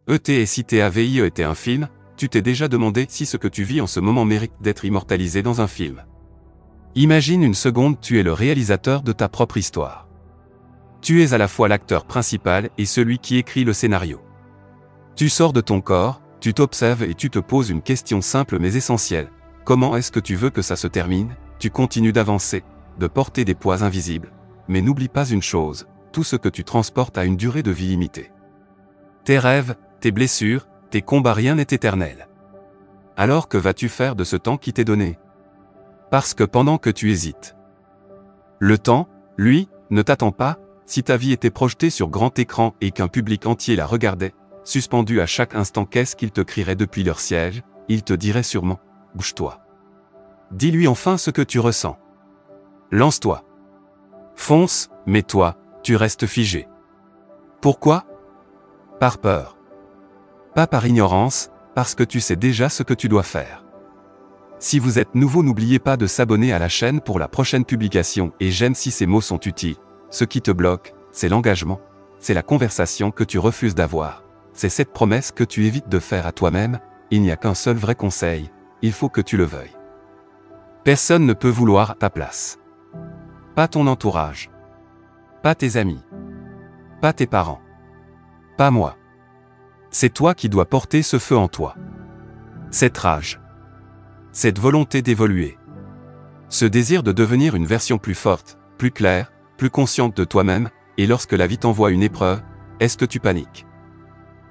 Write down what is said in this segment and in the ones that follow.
ETSITAVIE était un film, tu t'es déjà demandé si ce que tu vis en ce moment mérite d'être immortalisé dans un film. Imagine une seconde, tu es le réalisateur de ta propre histoire. Tu es à la fois l'acteur principal et celui qui écrit le scénario. Tu sors de ton corps, tu t'observes et tu te poses une question simple mais essentielle. Comment est-ce que tu veux que ça se termine? Tu continues d'avancer, de porter des poids invisibles. Mais n'oublie pas une chose, tout ce que tu transportes a une durée de vie limitée. Tes rêves, tes blessures, tes combats, rien n'est éternel. Alors que vas-tu faire de ce temps qui t'est donné? Parce que pendant que tu hésites, le temps, lui, ne t'attend pas. Si ta vie était projetée sur grand écran et qu'un public entier la regardait, suspendue à chaque instant, qu'est-ce qu'ils te crieraient depuis leur siège? Ils te diraient sûrement, bouge-toi. Dis-lui enfin ce que tu ressens. Lance-toi. Fonce, mais toi, tu restes figé. Pourquoi? Par peur. Pas par ignorance, parce que tu sais déjà ce que tu dois faire. Si vous êtes nouveau, n'oubliez pas de s'abonner à la chaîne pour la prochaine publication et j'aime si ces mots sont utiles. Ce qui te bloque, c'est l'engagement, c'est la conversation que tu refuses d'avoir, c'est cette promesse que tu évites de faire à toi-même. Il n'y a qu'un seul vrai conseil, il faut que tu le veuilles. Personne ne peut vouloir à ta place. Pas ton entourage. Pas tes amis. Pas tes parents. Pas moi. C'est toi qui dois porter ce feu en toi. Cette rage. Cette volonté d'évoluer. Ce désir de devenir une version plus forte, plus claire, plus consciente de toi-même, et lorsque la vie t'envoie une épreuve, est-ce que tu paniques?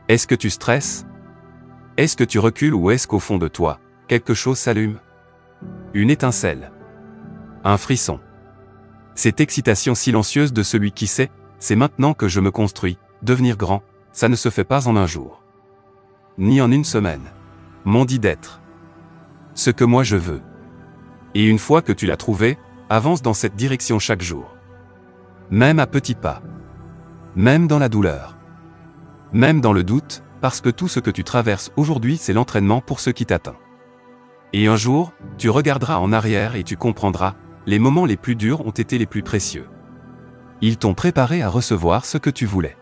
Est-ce que tu stresses? Est-ce que tu recules ou est-ce qu'au fond de toi, quelque chose s'allume? Une étincelle. Un frisson. Cette excitation silencieuse de celui qui sait, c'est maintenant que je me construis, devenir grand, ça ne se fait pas en un jour. Ni en une semaine. Mon dit d'être. Ce que moi je veux. Et une fois que tu l'as trouvé, avance dans cette direction chaque jour. Même à petits pas. Même dans la douleur. Même dans le doute, parce que tout ce que tu traverses aujourd'hui, c'est l'entraînement pour ce qui t'atteint. Et un jour, tu regarderas en arrière et tu comprendras, les moments les plus durs ont été les plus précieux. Ils t'ont préparé à recevoir ce que tu voulais.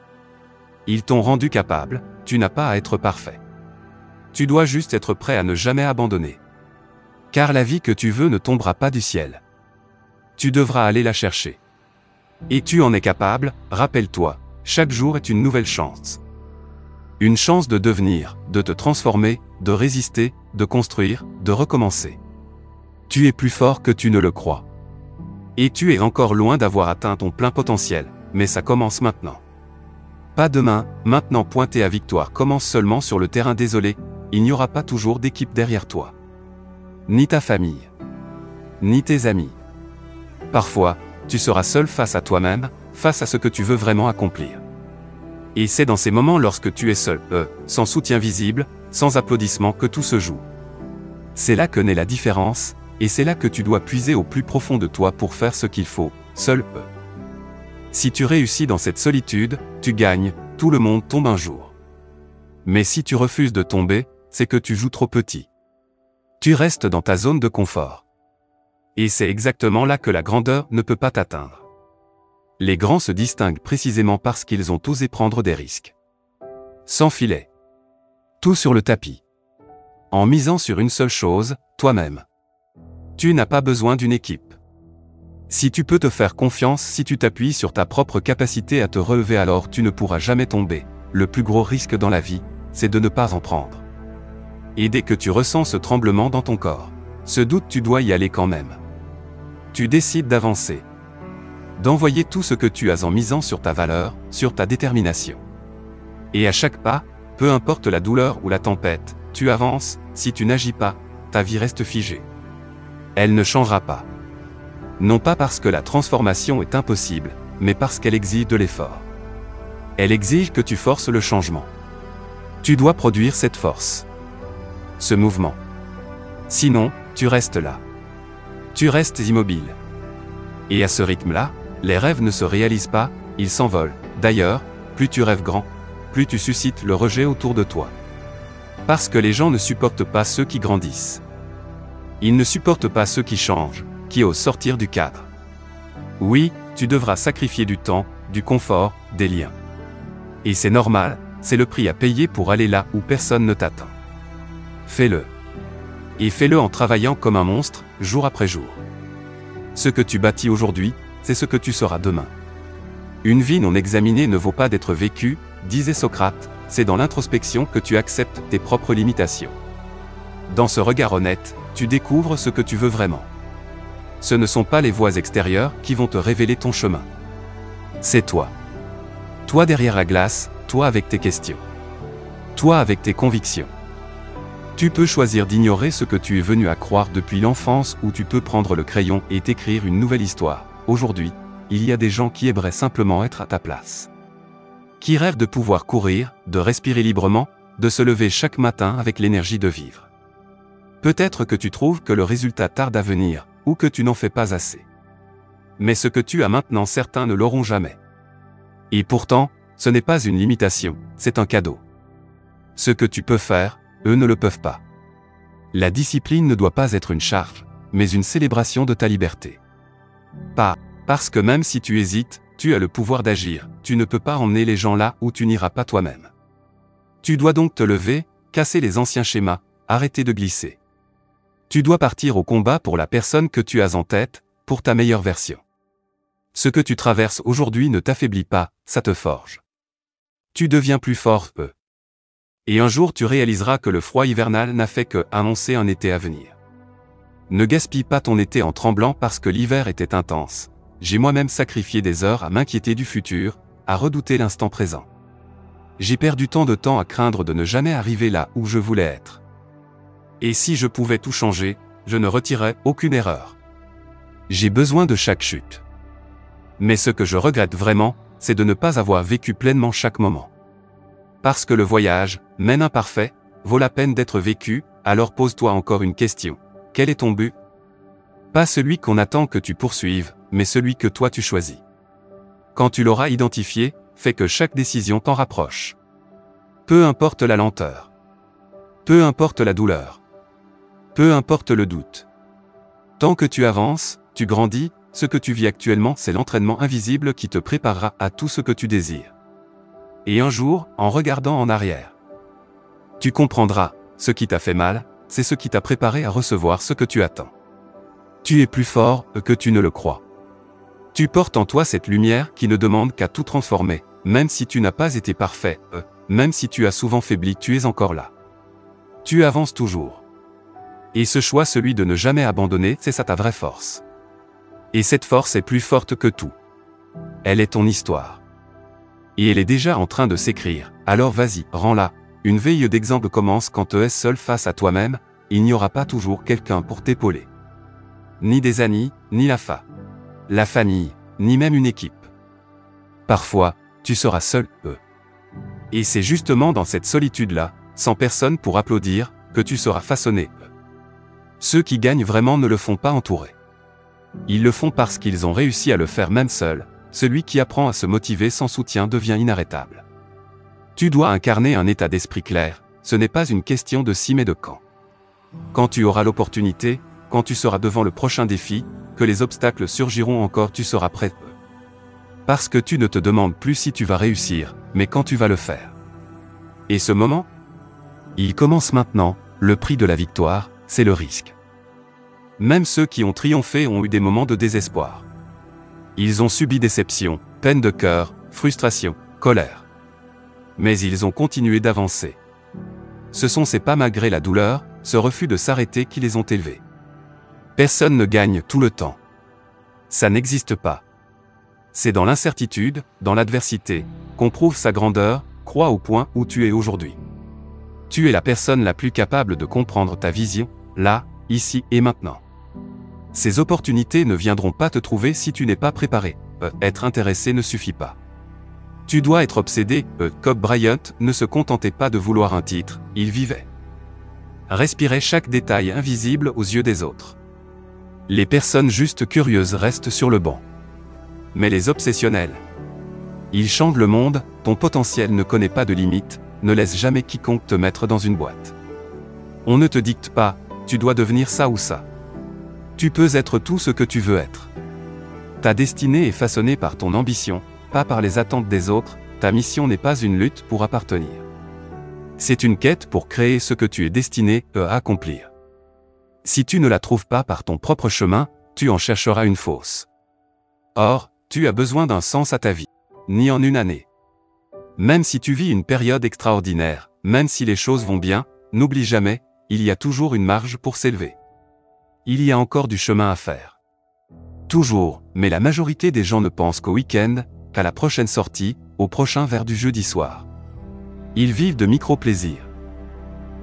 Ils t'ont rendu capable, tu n'as pas à être parfait. Tu dois juste être prêt à ne jamais abandonner. Car la vie que tu veux ne tombera pas du ciel. Tu devras aller la chercher. Et tu en es capable, rappelle-toi, chaque jour est une nouvelle chance. Une chance de devenir, de te transformer, de résister, de construire, de recommencer. Tu es plus fort que tu ne le crois. Et tu es encore loin d'avoir atteint ton plein potentiel, mais ça commence maintenant. Pas demain, maintenant. Ta victoire commence seulement sur le terrain. Désolé, il n'y aura pas toujours d'équipe derrière toi. Ni ta famille. Ni tes amis. Parfois, tu seras seul face à toi-même, face à ce que tu veux vraiment accomplir. Et c'est dans ces moments lorsque tu es seul, sans soutien visible, sans applaudissements que tout se joue. C'est là que naît la différence, et c'est là que tu dois puiser au plus profond de toi pour faire ce qu'il faut, seul. Si tu réussis dans cette solitude, tu gagnes, tout le monde tombe un jour. Mais si tu refuses de tomber, c'est que tu joues trop petit. Tu restes dans ta zone de confort. Et c'est exactement là que la grandeur ne peut pas t'atteindre. Les grands se distinguent précisément parce qu'ils ont osé prendre des risques. Sans filet. Tout sur le tapis. En misant sur une seule chose, toi-même. Tu n'as pas besoin d'une équipe. Si tu peux te faire confiance, si tu t'appuies sur ta propre capacité à te relever, alors tu ne pourras jamais tomber. Le plus gros risque dans la vie, c'est de ne pas en prendre. Et dès que tu ressens ce tremblement dans ton corps, ce doute, tu dois y aller quand même. Tu décides d'avancer. D'envoyer tout ce que tu as en misant sur ta valeur, sur ta détermination. Et à chaque pas, peu importe la douleur ou la tempête, tu avances. Si tu n'agis pas, ta vie reste figée. Elle ne changera pas. Non pas parce que la transformation est impossible, mais parce qu'elle exige de l'effort. Elle exige que tu forces le changement. Tu dois produire cette force. Ce mouvement. Sinon, tu restes là. Tu restes immobile. Et à ce rythme-là, les rêves ne se réalisent pas, ils s'envolent. D'ailleurs, plus tu rêves grand, plus tu suscites le rejet autour de toi. Parce que les gens ne supportent pas ceux qui grandissent. Ils ne supportent pas ceux qui changent, qui osent sortir du cadre. Oui, tu devras sacrifier du temps, du confort, des liens. Et c'est normal, c'est le prix à payer pour aller là où personne ne t'attend. Fais-le. Et fais-le en travaillant comme un monstre, jour après jour. Ce que tu bâtis aujourd'hui, c'est ce que tu seras demain. Une vie non examinée ne vaut pas d'être vécue, disait Socrate, c'est dans l'introspection que tu acceptes tes propres limitations. Dans ce regard honnête, tu découvres ce que tu veux vraiment. Ce ne sont pas les voies extérieures qui vont te révéler ton chemin. C'est toi. Toi derrière la glace, toi avec tes questions. Toi avec tes convictions. Tu peux choisir d'ignorer ce que tu es venu à croire depuis l'enfance ou tu peux prendre le crayon et t'écrire une nouvelle histoire. Aujourd'hui, il y a des gens qui aimeraient simplement être à ta place. Qui rêvent de pouvoir courir, de respirer librement, de se lever chaque matin avec l'énergie de vivre. Peut-être que tu trouves que le résultat tarde à venir, ou que tu n'en fais pas assez. Mais ce que tu as maintenant, certains ne l'auront jamais. Et pourtant, ce n'est pas une limitation, c'est un cadeau. Ce que tu peux faire, eux ne le peuvent pas. La discipline ne doit pas être une charge, mais une célébration de ta liberté. Pas parce que même si tu hésites, tu as le pouvoir d'agir, tu ne peux pas emmener les gens là où tu n'iras pas toi-même. Tu dois donc te lever, casser les anciens schémas, arrêter de glisser. Tu dois partir au combat pour la personne que tu as en tête, pour ta meilleure version. Ce que tu traverses aujourd'hui ne t'affaiblit pas, ça te forge. Tu deviens plus fort, Et un jour tu réaliseras que le froid hivernal n'a fait que annoncer un été à venir. Ne gaspille pas ton été en tremblant parce que l'hiver était intense. J'ai moi-même sacrifié des heures à m'inquiéter du futur, à redouter l'instant présent. J'ai perdu tant de temps à craindre de ne jamais arriver là où je voulais être. Et si je pouvais tout changer, je ne retirerais aucune erreur. J'ai besoin de chaque chute. Mais ce que je regrette vraiment, c'est de ne pas avoir vécu pleinement chaque moment. Parce que le voyage, même imparfait, vaut la peine d'être vécu, alors pose-toi encore une question. Quel est ton but? Pas celui qu'on attend que tu poursuives, mais celui que toi tu choisis. Quand tu l'auras identifié, fais que chaque décision t'en rapproche. Peu importe la lenteur. Peu importe la douleur. Peu importe le doute. Tant que tu avances, tu grandis, ce que tu vis actuellement c'est l'entraînement invisible qui te préparera à tout ce que tu désires. Et un jour, en regardant en arrière, tu comprendras, ce qui t'a fait mal, c'est ce qui t'a préparé à recevoir ce que tu attends. Tu es plus fort que tu ne le crois. Tu portes en toi cette lumière qui ne demande qu'à tout transformer, même si tu n'as pas été parfait, même si tu as souvent faibli, tu es encore là. Tu avances toujours. Et ce choix, celui de ne jamais abandonner, c'est ça ta vraie force. Et cette force est plus forte que tout. Elle est ton histoire. Et elle est déjà en train de s'écrire, alors vas-y, rends-la. Une veille d'exemple commence quand tu es seul face à toi-même, il n'y aura pas toujours quelqu'un pour t'épauler. Ni des amis, ni la famille, ni même une équipe. Parfois, tu seras seul, Et c'est justement dans cette solitude-là, sans personne pour applaudir, que tu seras façonné, Ceux qui gagnent vraiment ne le font pas entourés. Ils le font parce qu'ils ont réussi à le faire même seuls. Celui qui apprend à se motiver sans soutien devient inarrêtable. Tu dois incarner un état d'esprit clair, ce n'est pas une question de si mais de quand. Quand tu auras l'opportunité, quand tu seras devant le prochain défi, que les obstacles surgiront encore, tu seras prêt. Parce que tu ne te demandes plus si tu vas réussir, mais quand tu vas le faire. Et ce moment? Il commence maintenant, le prix de la victoire, c'est le risque. Même ceux qui ont triomphé ont eu des moments de désespoir. Ils ont subi déception, peine de cœur, frustration, colère. Mais ils ont continué d'avancer. Ce sont ces pas malgré la douleur, ce refus de s'arrêter qui les ont élevés. Personne ne gagne tout le temps. Ça n'existe pas. C'est dans l'incertitude, dans l'adversité, qu'on prouve sa grandeur, crois au point où tu es aujourd'hui. Tu es la personne la plus capable de comprendre ta vision, là, ici et maintenant. Ces opportunités ne viendront pas te trouver si tu n'es pas préparé. Être intéressé ne suffit pas. Tu dois être obsédé. Kobe Bryant ne se contentait pas de vouloir un titre, il vivait. Respirait chaque détail invisible aux yeux des autres. Les personnes juste curieuses restent sur le banc. Mais les obsessionnels, ils changent le monde, ton potentiel ne connaît pas de limite, ne laisse jamais quiconque te mettre dans une boîte. On ne te dicte pas, tu dois devenir ça ou ça. Tu peux être tout ce que tu veux être. Ta destinée est façonnée par ton ambition, pas par les attentes des autres, Ta mission n'est pas une lutte pour appartenir. C'est une quête pour créer ce que tu es destiné à accomplir. Si tu ne la trouves pas par ton propre chemin, tu en chercheras une fausse. Or, tu as besoin d'un sens à ta vie. Ni en une année. Même si tu vis une période extraordinaire, même si les choses vont bien, n'oublie jamais, il y a toujours une marge pour s'élever. Il y a encore du chemin à faire. Toujours, mais la majorité des gens ne pensent qu'au week-end, qu'à la prochaine sortie, au prochain verre du jeudi soir. Ils vivent de micro-plaisirs.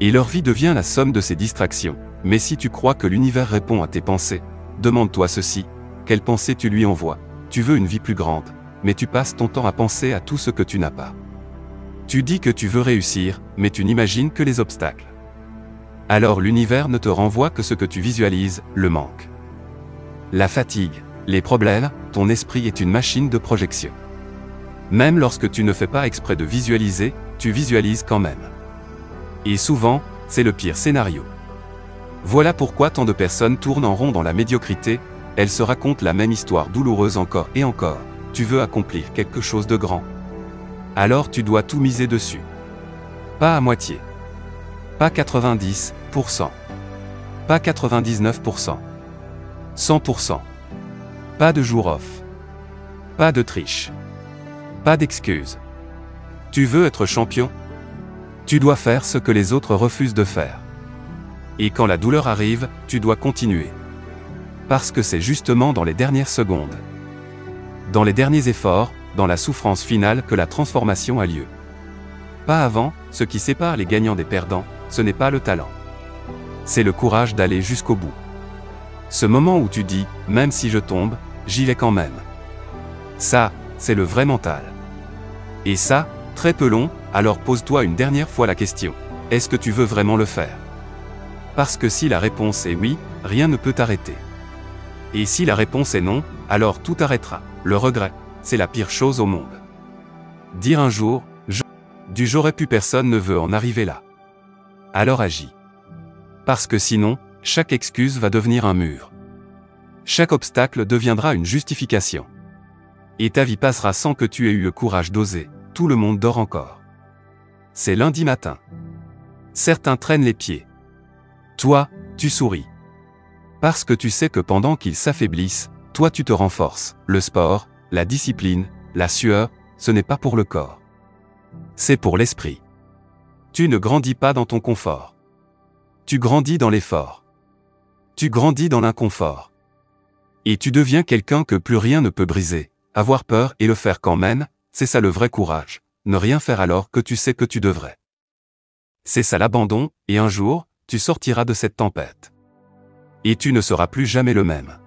Et leur vie devient la somme de ces distractions. Mais si tu crois que l'univers répond à tes pensées, demande-toi ceci, quelle pensée tu lui envoies? Tu veux une vie plus grande, mais tu passes ton temps à penser à tout ce que tu n'as pas. Tu dis que tu veux réussir, mais tu n'imagines que les obstacles. Alors l'univers ne te renvoie que ce que tu visualises, le manque. La fatigue, les problèmes, ton esprit est une machine de projection. Même lorsque tu ne fais pas exprès de visualiser, tu visualises quand même. Et souvent, c'est le pire scénario. Voilà pourquoi tant de personnes tournent en rond dans la médiocrité, elles se racontent la même histoire douloureuse encore et encore. Tu veux accomplir quelque chose de grand. Alors tu dois tout miser dessus. Pas à moitié. Pas 90%. Pas 99%. 100%. Pas de jour off. Pas de triche. Pas d'excuses. Tu veux être champion? Tu dois faire ce que les autres refusent de faire. Et quand la douleur arrive, tu dois continuer. Parce que c'est justement dans les dernières secondes, dans les derniers efforts, dans la souffrance finale que la transformation a lieu. Pas avant, ce qui sépare les gagnants des perdants, ce n'est pas le talent. C'est le courage d'aller jusqu'au bout. Ce moment où tu dis, même si je tombe, j'y vais quand même. Ça, c'est le vrai mental. Et ça, très peu long, alors pose-toi une dernière fois la question. Est-ce que tu veux vraiment le faire? Parce que si la réponse est oui, rien ne peut t'arrêter. Et si la réponse est non, alors tout arrêtera. Le regret, c'est la pire chose au monde. Dire un jour, j'aurais pu, personne ne veut en arriver là. Alors agis. Parce que sinon, chaque excuse va devenir un mur. Chaque obstacle deviendra une justification. Et ta vie passera sans que tu aies eu le courage d'oser. Tout le monde dort encore. C'est lundi matin. Certains traînent les pieds. Toi, tu souris. Parce que tu sais que pendant qu'ils s'affaiblissent, toi tu te renforces. Le sport, la discipline, la sueur, ce n'est pas pour le corps. C'est pour l'esprit. Tu ne grandis pas dans ton confort. Tu grandis dans l'effort. Tu grandis dans l'inconfort. Et tu deviens quelqu'un que plus rien ne peut briser. Avoir peur et le faire quand même, c'est ça le vrai courage. Ne rien faire alors que tu sais que tu devrais. C'est ça l'abandon, et un jour, tu sortiras de cette tempête. Et tu ne seras plus jamais le même.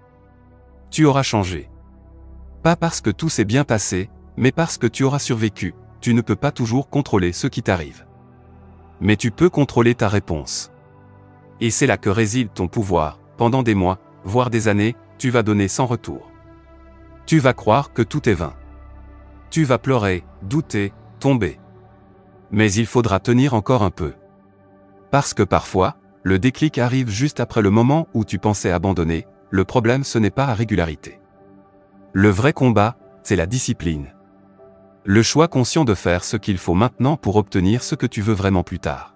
Tu auras changé. Pas parce que tout s'est bien passé, mais parce que tu auras survécu. Tu ne peux pas toujours contrôler ce qui t'arrive. Mais tu peux contrôler ta réponse. Et c'est là que réside ton pouvoir. Pendant des mois, voire des années, tu vas donner sans retour. Tu vas croire que tout est vain. Tu vas pleurer, douter, tomber. Mais il faudra tenir encore un peu. Parce que parfois, le déclic arrive juste après le moment où tu pensais abandonner. Le problème, ce n'est pas la régularité. Le vrai combat, c'est la discipline. Le choix conscient de faire ce qu'il faut maintenant pour obtenir ce que tu veux vraiment plus tard.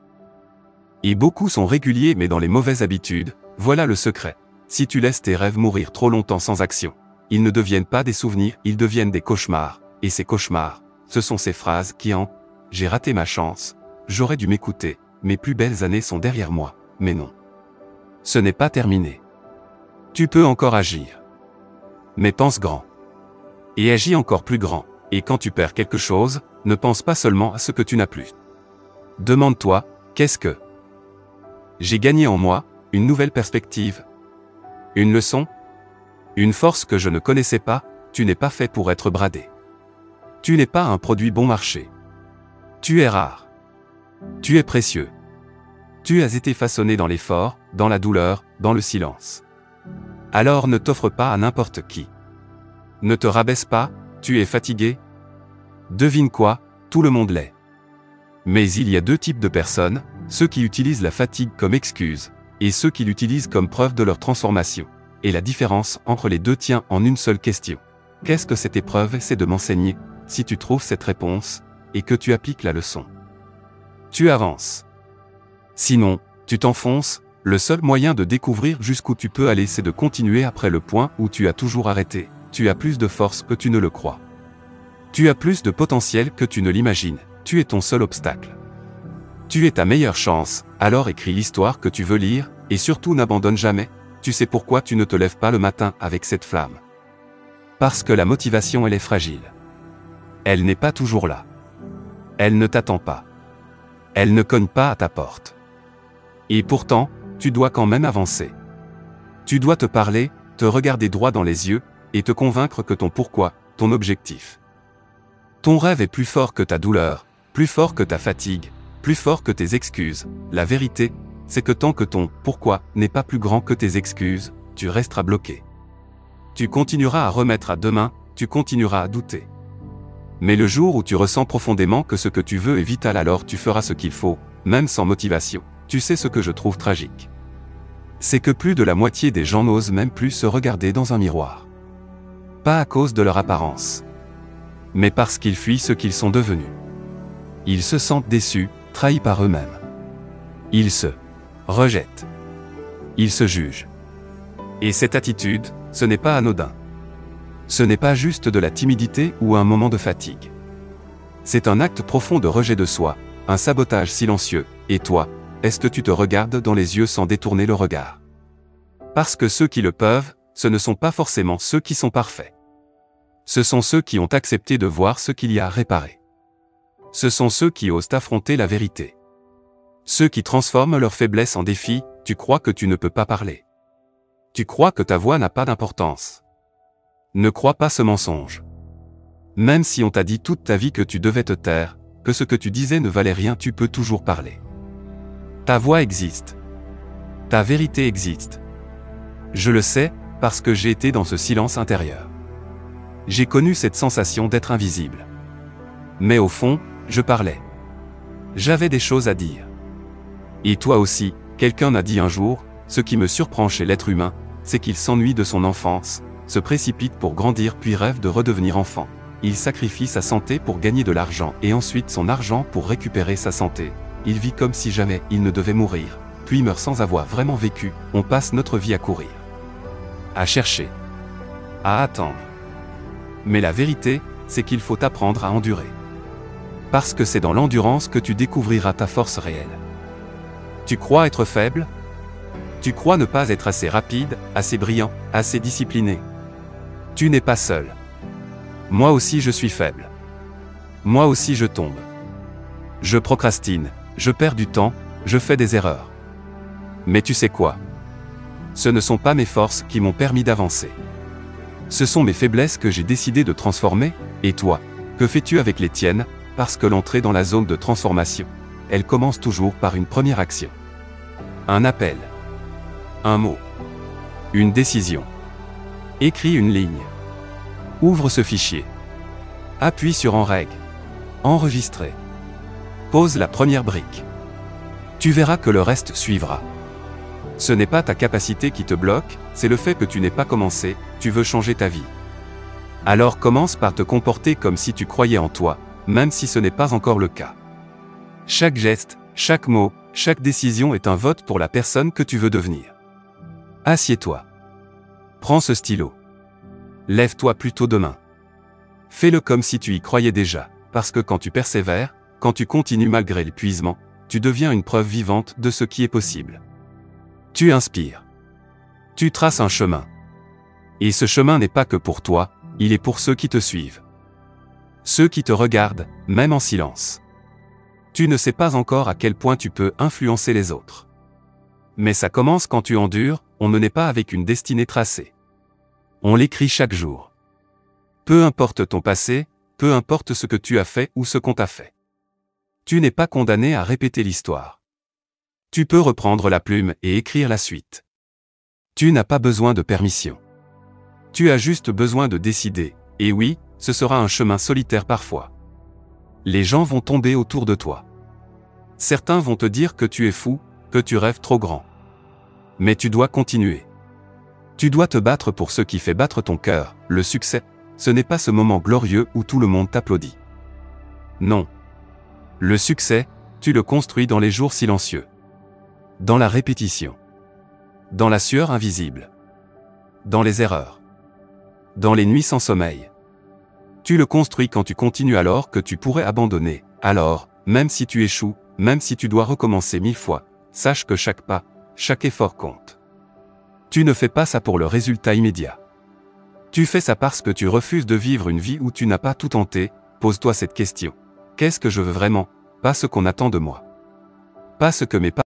Et beaucoup sont réguliers mais dans les mauvaises habitudes, voilà le secret. Si tu laisses tes rêves mourir trop longtemps sans action, ils ne deviennent pas des souvenirs, ils deviennent des cauchemars. Et ces cauchemars, ce sont ces phrases qui « j'ai raté ma chance, j'aurais dû m'écouter, mes plus belles années sont derrière moi ». Mais non. Ce n'est pas terminé. Tu peux encore agir. Mais pense grand. Et agis encore plus grand. Et quand tu perds quelque chose, ne pense pas seulement à ce que tu n'as plus. Demande-toi, qu'est-ce que j'ai gagné en moi? Une nouvelle perspective? Une leçon? Une force que je ne connaissais pas? Tu n'es pas fait pour être bradé. Tu n'es pas un produit bon marché. Tu es rare. Tu es précieux. Tu as été façonné dans l'effort, dans la douleur, dans le silence. Alors ne t'offre pas à n'importe qui. Ne te rabaisse pas, tu es fatigué? Devine quoi, tout le monde l'est. Mais il y a deux types de personnes, ceux qui utilisent la fatigue comme excuse, et ceux qui l'utilisent comme preuve de leur transformation. Et la différence entre les deux tient en une seule question. Qu'est-ce que cette épreuve essaie de m'enseigner? si tu trouves cette réponse, et que tu appliques la leçon. Tu avances. Sinon, tu t'enfonces, le seul moyen de découvrir jusqu'où tu peux aller c'est de continuer après le point où tu as toujours arrêté. Tu as plus de force que tu ne le crois. Tu as plus de potentiel que tu ne l'imagines, tu es ton seul obstacle. Tu es ta meilleure chance, alors écris l'histoire que tu veux lire, et surtout n'abandonne jamais. Tu sais pourquoi tu ne te lèves pas le matin avec cette flamme. Parce que la motivation elle est fragile. Elle n'est pas toujours là. Elle ne t'attend pas. Elle ne cogne pas à ta porte. Et pourtant, tu dois quand même avancer. Tu dois te parler, te regarder droit dans les yeux, et te convaincre que ton pourquoi, ton objectif. Ton rêve est plus fort que ta douleur, plus fort que ta fatigue, plus fort que tes excuses. La vérité, c'est que tant que ton pourquoi n'est pas plus grand que tes excuses, tu resteras bloqué. Tu continueras à remettre à demain, tu continueras à douter. Mais le jour où tu ressens profondément que ce que tu veux est vital, alors tu feras ce qu'il faut, même sans motivation. Tu sais ce que je trouve tragique? C'est que plus de la moitié des gens n'osent même plus se regarder dans un miroir. Pas à cause de leur apparence, mais parce qu'ils fuient ce qu'ils sont devenus. Ils se sentent déçus, trahis par eux-mêmes. Ils se rejettent. Ils se jugent. Et cette attitude, ce n'est pas anodin. Ce n'est pas juste de la timidité ou un moment de fatigue. C'est un acte profond de rejet de soi, un sabotage silencieux. Et toi, est-ce que tu te regardes dans les yeux sans détourner le regard? Parce que ceux qui le peuvent, ce ne sont pas forcément ceux qui sont parfaits. Ce sont ceux qui ont accepté de voir ce qu'il y a à réparer. Ce sont ceux qui osent affronter la vérité. Ceux qui transforment leur faiblesse en défi. Tu crois que tu ne peux pas parler. Tu crois que ta voix n'a pas d'importance. Ne crois pas ce mensonge. Même si on t'a dit toute ta vie que tu devais te taire, que ce que tu disais ne valait rien, tu peux toujours parler. Ta voix existe. Ta vérité existe. Je le sais, parce que j'ai été dans ce silence intérieur. J'ai connu cette sensation d'être invisible. Mais au fond, je parlais. J'avais des choses à dire. Et toi aussi, quelqu'un m'a dit un jour, ce qui me surprend chez l'être humain, c'est qu'il s'ennuie de son enfance, se précipite pour grandir puis rêve de redevenir enfant. Il sacrifie sa santé pour gagner de l'argent et ensuite son argent pour récupérer sa santé. Il vit comme si jamais il ne devait mourir, puis meurt sans avoir vraiment vécu. On passe notre vie à courir, à chercher, à attendre. Mais la vérité, c'est qu'il faut apprendre à endurer. Parce que c'est dans l'endurance que tu découvriras ta force réelle. Tu crois être faible? Tu crois ne pas être assez rapide, assez brillant, assez discipliné? Tu n'es pas seul. Moi aussi je suis faible. Moi aussi je tombe. Je procrastine, je perds du temps, je fais des erreurs. Mais tu sais quoi? Ce ne sont pas mes forces qui m'ont permis d'avancer. Ce sont mes faiblesses que j'ai décidé de transformer. Et toi, que fais-tu avec les tiennes? Parce que l'entrée dans la zone de transformation, elle commence toujours par une première action. Un appel. Un mot. Une décision. Écris une ligne. Ouvre ce fichier. Appuie sur en règle. Enregistrer. Pose la première brique. Tu verras que le reste suivra. Ce n'est pas ta capacité qui te bloque, c'est le fait que tu n'aies pas commencé, tu veux changer ta vie. Alors commence par te comporter comme si tu croyais en toi, même si ce n'est pas encore le cas. Chaque geste, chaque mot, chaque décision est un vote pour la personne que tu veux devenir. Assieds-toi. Prends ce stylo. Lève-toi plus tôt demain. Fais-le comme si tu y croyais déjà, parce que quand tu persévères, quand tu continues malgré l'épuisement, tu deviens une preuve vivante de ce qui est possible. Tu inspires. Tu traces un chemin. Et ce chemin n'est pas que pour toi, il est pour ceux qui te suivent. Ceux qui te regardent, même en silence. Tu ne sais pas encore à quel point tu peux influencer les autres. Mais ça commence quand tu endures, on ne naît pas avec une destinée tracée. On l'écrit chaque jour. Peu importe ton passé, peu importe ce que tu as fait ou ce qu'on t'a fait. Tu n'es pas condamné à répéter l'histoire. Tu peux reprendre la plume et écrire la suite. Tu n'as pas besoin de permission. Tu as juste besoin de décider, et oui, ce sera un chemin solitaire parfois. Les gens vont tomber autour de toi. Certains vont te dire que tu es fou, que tu rêves trop grand. Mais tu dois continuer. Tu dois te battre pour ce qui fait battre ton cœur, le succès, Ce n'est pas ce moment glorieux où tout le monde t'applaudit. Non. Le succès, tu le construis dans les jours silencieux. Dans la répétition. Dans la sueur invisible. Dans les erreurs. Dans les nuits sans sommeil. Tu le construis quand tu continues alors que tu pourrais abandonner. Alors, même si tu échoues, même si tu dois recommencer 1000 fois, sache que chaque pas, chaque effort compte. Tu ne fais pas ça pour le résultat immédiat. Tu fais ça parce que tu refuses de vivre une vie où tu n'as pas tout tenté. Pose-toi cette question. Qu'est-ce que je veux vraiment? Pas ce qu'on attend de moi. Pas ce que mes parents